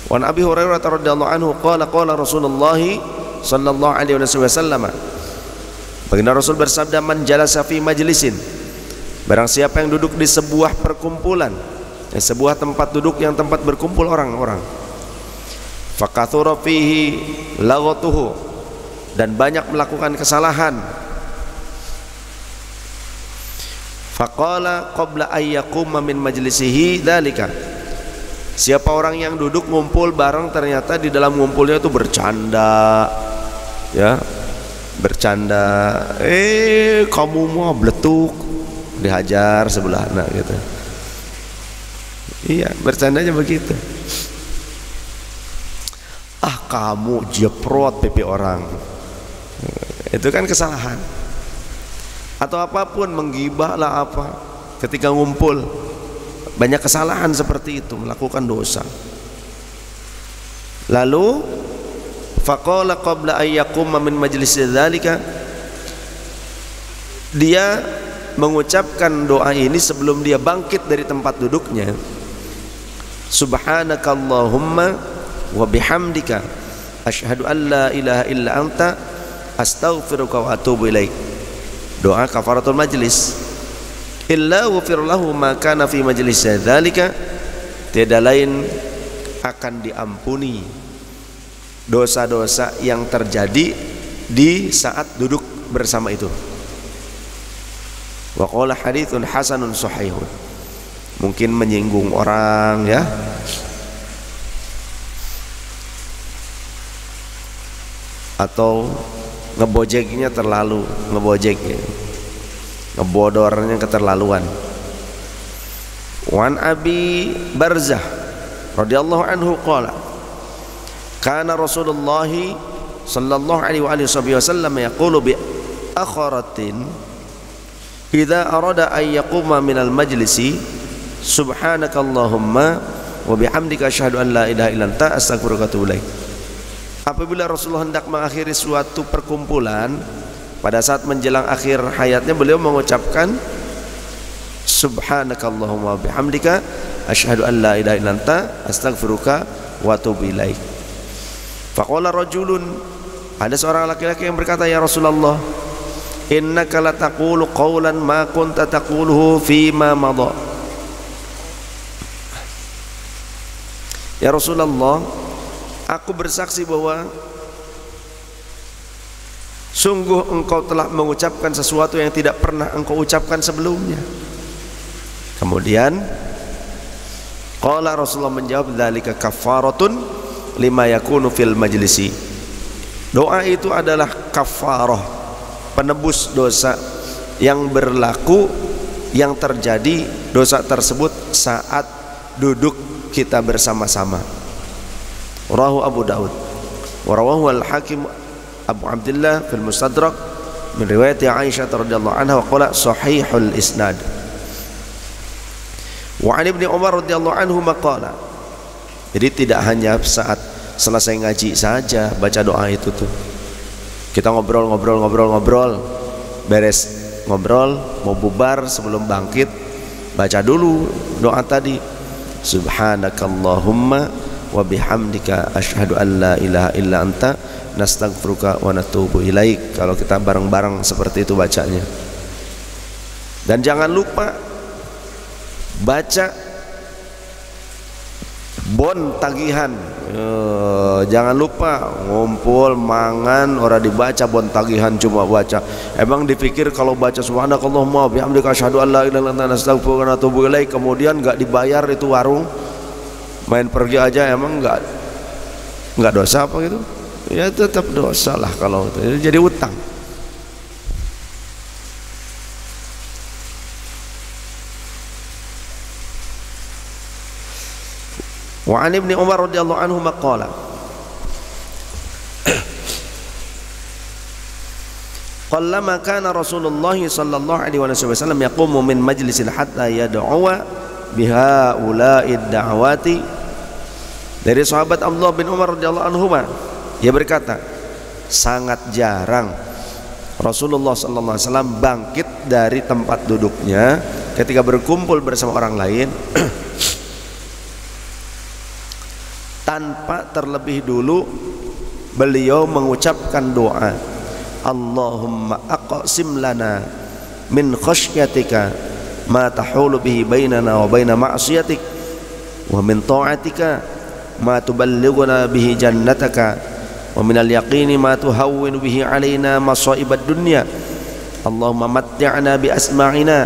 Wa Abi Hurairah radhiyallahu anhu qala Rasulullah sallallahu alaihi wasallam, baginda Rasul bersabda, man jalasa fi majlisin, barang siapa yang duduk di sebuah perkumpulan, sebuah tempat duduk yang tempat berkumpul orang-orang, fakathura fihi laghatuhu, dan banyak melakukan kesalahan, faqala qabla ayyakuma min majlisihi dzalika, siapa orang yang duduk ngumpul bareng ternyata di dalam ngumpulnya itu bercanda, ya, bercanda, kamu mau beletuk, dihajar sebelah anak gitu. Iya, bercandanya begitu. Ah, kamu jeprot pipi orang, itu kan kesalahan. Atau apapun, menggibah lah apa, ketika ngumpul banyak kesalahan seperti itu, melakukan dosa. Lalu faqala qabla ayyakuma min majlis dzalika, dia mengucapkan doa ini sebelum dia bangkit dari tempat duduknya, subhanakallahumma wa bihamdika asyhadu an la ilaha illa anta astaghfiruka wa atubu ilaik. Doa kafaratul majlis. Illa ghufir lahu ma kana fi majlis dzalika, tiada lain akan diampuni dosa-dosa yang terjadi di saat duduk bersama itu. Wa qala haditsun hasanun sahihun, mungkin menyinggung orang, ya, atau ngebojeknya terlalu, ngebodornya keterlaluan. Wan Abi Barzah radhiyallahu anhu qala kana Rasulullah sallallahu alaihi wasallam yaqulu bi akharatin idza arada an yaquma minal majlisi subhanakallahumma wa bihamdika asyhadu an la ilaha illa anta astaghfiruka wa atubu ilaik. Apabila Rasulullah hendak mengakhiri suatu perkumpulan, pada saat menjelang akhir hayatnya beliau mengucapkan subhanakallahumma wa bihamdika asyhadu an la ilaha illa anta astaghfiruka wa atubu ilaik. Faqala rajulun, ada seorang laki-laki yang berkata, ya Rasulullah, innaka la taqulu qawlan ma kunta taquluhu fi ma madha. Ya Rasulullah, aku bersaksi bahwa sungguh engkau telah mengucapkan sesuatu yang tidak pernah engkau ucapkan sebelumnya. Kemudian qala Rasulullah menjawab, dzalika kafaratun lima yakunu fil majlisi. Doa itu adalah kafarah, penebus dosa yang berlaku, yang terjadi dosa tersebut saat duduk kita bersama-sama. Rawahu Abu Daud wa rawahu al-Hakim Abu Abdullah fil Mustadrak min riwayat Aisyah radhiyallahu anha wa qala sahihul isnad. Wa an Ibnu Umar radhiyallahu anhu maqala. Jadi tidak hanya saat selesai ngaji saja baca doa itu tuh. Kita ngobrol, beres ngobrol mau bubar, sebelum bangkit baca dulu doa tadi, subhanakallahumma wa bihamdika asyhadu an la ilaha illa anta nastaghfiruka wa natubu ilaik. Kalau kita bareng-bareng seperti itu bacanya. Dan jangan lupa baca bon tagihan. Jangan lupa ngumpul mangan ora dibaca bon tagihan, cuma baca. Emang dipikir kalau baca subhanakallahumma bihamdika asyhadu an la ilaha illa anta astaghfiruka wa atubu ilaik kemudian enggak dibayar itu warung, main pergi aja, emang enggak dosa apa gitu? Ya tetap dosa lah kalau itu. Jadi utang. Wa an Ibnu Umar radhiyallahu anhu maqala qallama kana Rasulullah sallallahu alaihi wasallam yaqumu min majlisin hatta yad'uwa biha ula'id da'wati. Dari sahabat Abdullah bin Umar radhiyallahu anhu, dia berkata, sangat jarang Rasulullah sallallahu alaihi wasallam bangkit dari tempat duduknya ketika berkumpul bersama orang lain tanpa terlebih dulu beliau mengucapkan doa, Allahumma aqsim lana min khasyyatika ma tahulu bihi bainana wa baina ma'siyatik wa min ta'atika ma tuballighuna bihi jannataka wa minal yaqini ma tuhawwinu bihi alaina masa'ibad dunya Allahumma matti'na bi asma'ina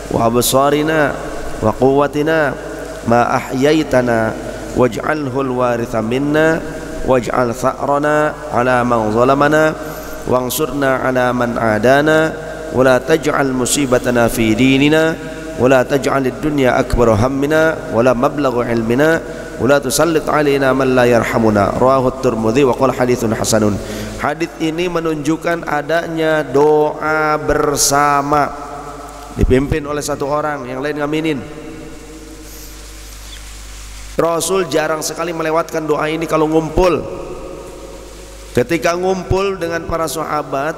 wa absarina wa quwwatina ma ahyaitana waj'alhu al-waritha minna waj'al tha'rana ala man zalamana wansurna ala man adana wa la taj'al musibatana fi dinina wa la taj'al ad-dunya akbar hammina wa la mablagha ilmina wa la tusallit alaina man la yarhamuna. Rawahu at-Tirmidzi wa qala haditsun hasanun. Hadits ini menunjukkan adanya doa bersama dipimpin oleh satu orang, yang lain ngaminin. Rasul jarang sekali melewatkan doa ini kalau ngumpul. Ketika ngumpul dengan para sahabat,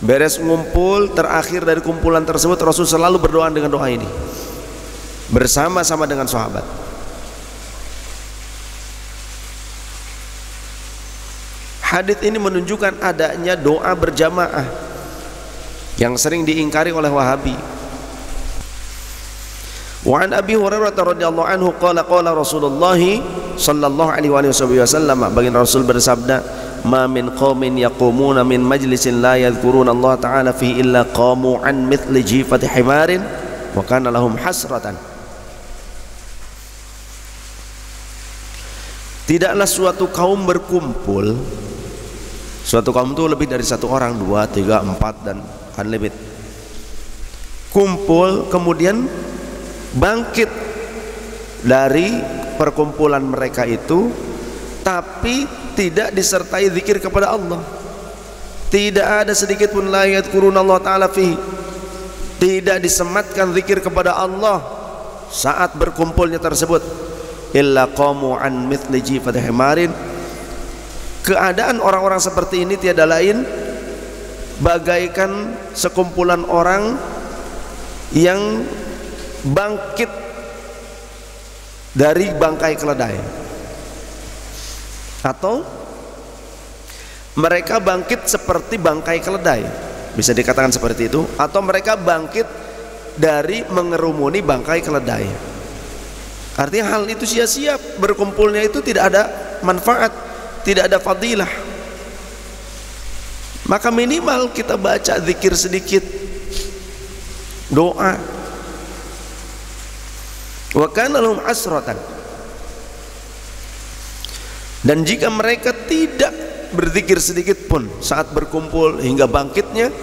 beres ngumpul, terakhir dari kumpulan tersebut Rasul selalu berdoa dengan doa ini bersama-sama dengan sahabat. Hadits ini menunjukkan adanya doa berjamaah yang sering diingkari oleh Wahabi. Wa an Abi Hurairah radhiyallahu anhu qala qala Rasulullah sallallahu alaihi wasallam, baginda Rasul bersabda, ma min qaumin yaqumuna min majlisin la yadhkuruna Allah taala fihi illa qamu an mithli jifati himarin wa kana lahum hasratan. Tidaklah suatu kaum berkumpul, suatu kaum itu lebih dari satu orang, 2, 3, 4 dan unlimited, kumpul kemudian bangkit dari perkumpulan mereka itu tapi tidak disertai zikir kepada Allah. Tidak ada sedikit pun la yadhkuruna Allah taala fihi, tidak disematkan zikir kepada Allah saat berkumpulnya tersebut. Illa qamu an mithli jifati himarin. Keadaan orang-orang seperti ini tiada lain bagaikan sekumpulan orang yang bangkit dari bangkai keledai, atau mereka bangkit seperti bangkai keledai, bisa dikatakan seperti itu, atau mereka bangkit dari mengerumuni bangkai keledai. Artinya hal itu sia-sia, berkumpulnya itu tidak ada manfaat, tidak ada fadilah. Maka minimal kita baca zikir sedikit, doa. Wa kana lahum asratan. Dan jika mereka tidak berzikir sedikit pun saat berkumpul hingga bangkitnya,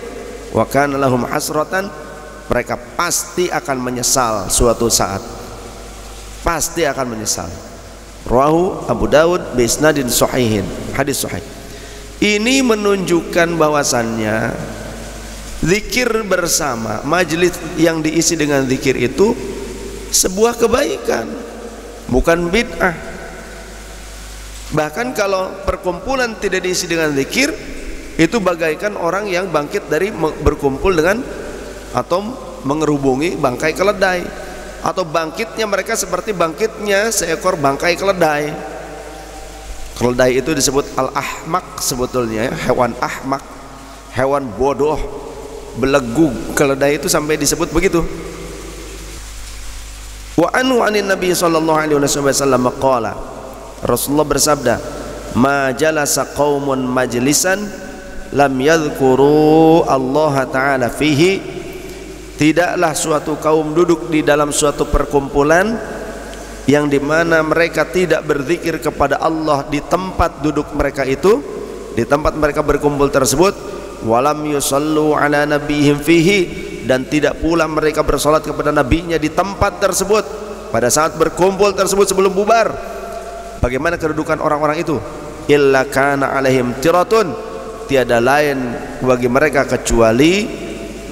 wa kana lahum hasratan, mereka pasti akan menyesal suatu saat, pasti akan menyesal. Rawahu Abu Dawud bi isnadin sahihin, hadis sahih. Ini menunjukkan bahwasannya zikir bersama, majelis yang diisi dengan zikir itu sebuah kebaikan, bukan bid'ah. Bahkan kalau perkumpulan tidak diisi dengan zikir, itu bagaikan orang yang bangkit dari berkumpul dengan atau mengerubungi bangkai keledai, atau bangkitnya mereka seperti bangkitnya seekor bangkai keledai. Keledai itu disebut al-ahmak sebetulnya, hewan ahmak, hewan bodoh, belegu. Keledai itu sampai disebut begitu. Wa anhu anin Nabi sallallahu alaihi wasallam qala, Rasulullah bersabda, ma jalasa qaumun majlisan lam yadhkuru Allah taala fihi, tidaklah suatu kaum duduk di dalam suatu perkumpulan yang dimana mereka tidak berzikir kepada Allah di tempat duduk mereka itu, di tempat mereka berkumpul tersebut, walam yusallu ala nabihim fihi, dan tidak pula mereka bersolat kepada nabinya di tempat tersebut pada saat berkumpul tersebut sebelum bubar. Bagaimana kedudukan orang-orang itu? Illa kana alaihim tiratun, tiada lain bagi mereka kecuali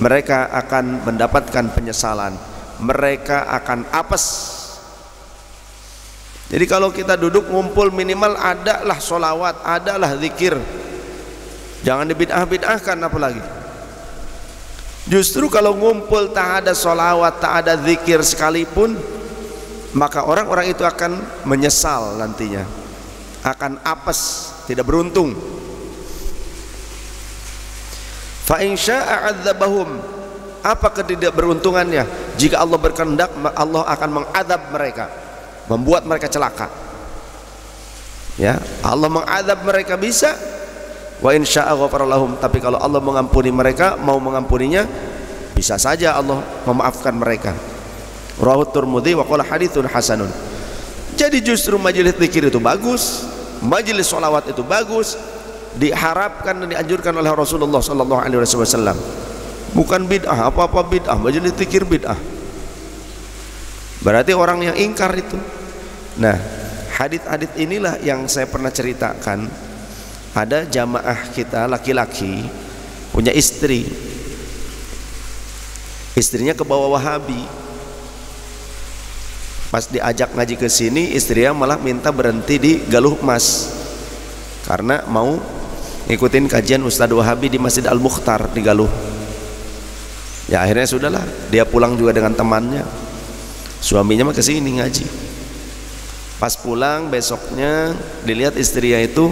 mereka akan mendapatkan penyesalan, mereka akan apes. Jadi kalau kita duduk ngumpul minimal adalah solawat, adalah zikir, jangan dibid'ah-bid'ahkan apalagi. Justru kalau ngumpul tak ada solawat, tak ada zikir sekalipun, maka orang-orang itu akan menyesal nantinya, akan apes, tidak beruntung. Fa in syaa'a 'adzabahum, apa ketidakberuntungannya? Jika Allah berkehendak, Allah akan mengadab mereka, membuat mereka celaka. Ya, Allah mengadab mereka bisa. Wa in syaa'a ghafara lahum, tapi kalau Allah mengampuni mereka, mau mengampuninya, bisa saja Allah memaafkan mereka. Rawahu Tirmidzi wa qala haditsun hasanun. Jadi justru majelis zikir itu bagus, majelis sholawat itu bagus, diharapkan dan dianjurkan oleh Rasulullah sallallahu alaihi wasallam. Bukan bid'ah, apa-apa bid'ah, majelis zikir bid'ah. Berarti orang yang ingkar itu. Nah, hadits-hadits inilah yang saya pernah ceritakan. Ada jamaah kita laki-laki punya istri, istrinya ke bawah Wahabi. Pas diajak ngaji ke sini, istrinya malah minta berhenti di Galuh Mas karena mau ngikutin kajian Ustadz Wahabi di Masjid Al-Mukhtar di Galuh. Ya akhirnya sudahlah, dia pulang juga dengan temannya. Suaminya mah ke sini ngaji. Pas pulang besoknya dilihat istrinya itu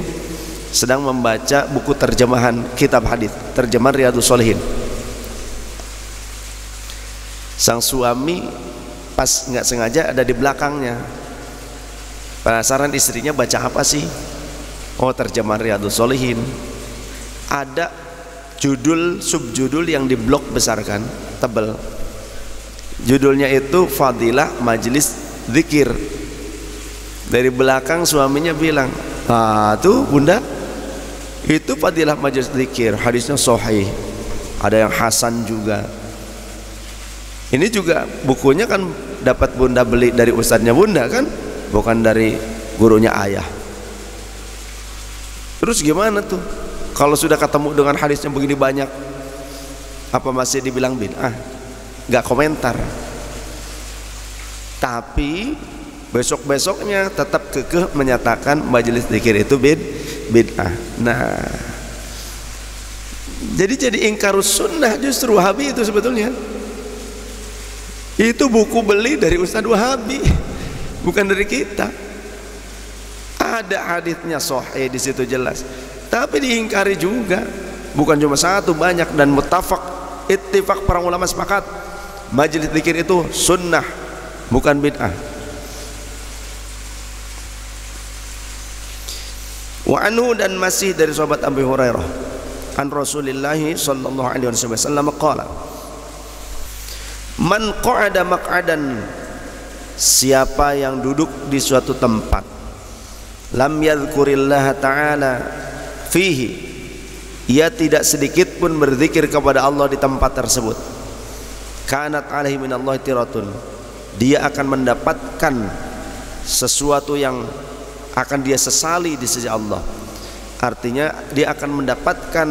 sedang membaca buku terjemahan kitab hadis, terjemahan Riyadhus Shalihin. Sang suami pas nggak sengaja ada di belakangnya. Penasaran istrinya baca apa sih? Oh, terjemahan Riyadhus Shalihin. Ada judul subjudul yang diblok besar kan, tebel. Judulnya itu Fadilah Majelis Zikir. Dari belakang suaminya bilang, "Ah, tuh Bunda, itu Fadilah Majelis Zikir, hadisnya sahih. Ada yang hasan juga." Ini juga bukunya kan dapat Bunda beli dari ustadznya Bunda kan, bukan dari gurunya ayah. Terus gimana tuh kalau sudah ketemu dengan hadisnya begini banyak, apa masih dibilang bid'ah? Gak komentar. Tapi besok-besoknya tetap kekeh menyatakan majelis zikir itu bid'ah. Nah, jadi ingkarus sunnah justru Wahabi itu sebetulnya. Itu buku beli dari Ustadz Wahabi, bukan dari kita. Ada haditsnya sahih di situ jelas, tapi diingkari juga. Bukan cuma satu, banyak. Dan muttafaq, ittifaq para ulama sepakat majelis zikir itu sunnah, bukan bid'ah. Wa anhu, dan masih dari sahabat Abu Hurairah, an Rasulillah sallallahu alaihi wasallam qala, man qa'ada maq'adan, siapa yang duduk di suatu tempat, lam yadhkurillaha ta'ala fihi, ia tidak sedikit pun berzikir kepada Allah di tempat tersebut, kanat alaihi minallahi tiratun, dia akan mendapatkan sesuatu yang akan dia sesali di sisi Allah. Artinya dia akan mendapatkan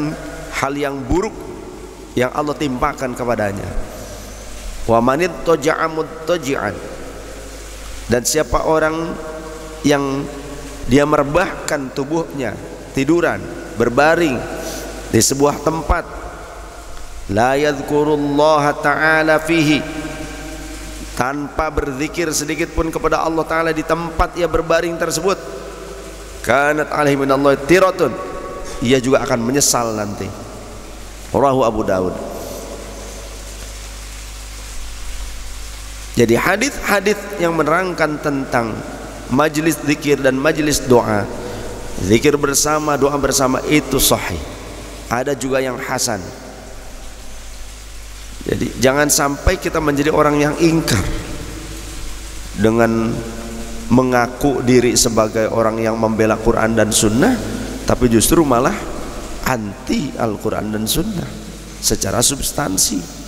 hal yang buruk yang Allah timpakan kepadanya. Wa manit taja'a muttaji'an, dan siapa orang yang dia merebahkan tubuhnya, tiduran, berbaring di sebuah tempat, la yadhkurullaha ta'ala fihi, tanpa berzikir sedikit pun kepada Allah Ta'ala di tempat ia berbaring tersebut, kanat alaihi minallahi tiratun, ia juga akan menyesal nanti. Rawahu Abu Daud. Jadi hadis-hadis yang menerangkan tentang majelis zikir dan majelis doa, zikir bersama, doa bersama, itu sahih. Ada juga yang hasan. Jadi jangan sampai kita menjadi orang yang ingkar dengan mengaku diri sebagai orang yang membela Quran dan Sunnah, tapi justru malah anti Al-Quran dan Sunnah secara substansi.